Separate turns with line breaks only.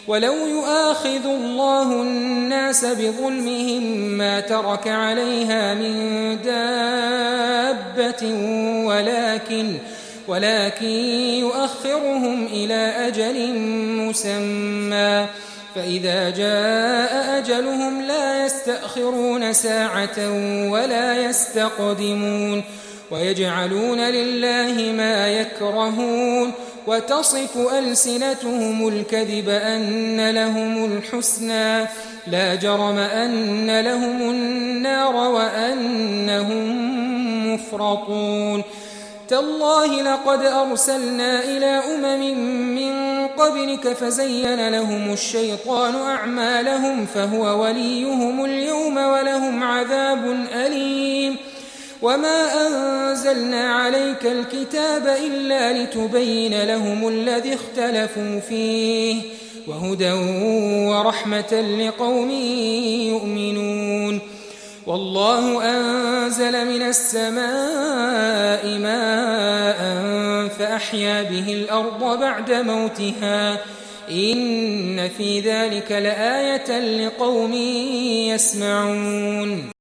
ولو يؤاخذ الله الناس بظلمهم ما ترك عليها من دابة ولكن يؤخرهم إلى أجل مسمى فإذا جاء أجلهم لا يستأخرون ساعة ولا يستقدمون ويجعلون لله ما يكرهون وتصف ألسنتهم الكذب أن لهم الحسنى لا جرم أن لهم النار وأنهم مفرطون تالله لقد أرسلنا إلى من قبلك فزين لهم الشيطان أعمالهم فهو وليهم اليوم ولهم عذاب أليم وما أنزلنا عليك الكتاب إلا لتبين لهم الذي اختلفوا فيه وهدى ورحمة لقوم يؤمنون والله أنزل من السماء ماء فأحيا به الأرض بعد موتها إن في ذلك لآية لقوم يسمعون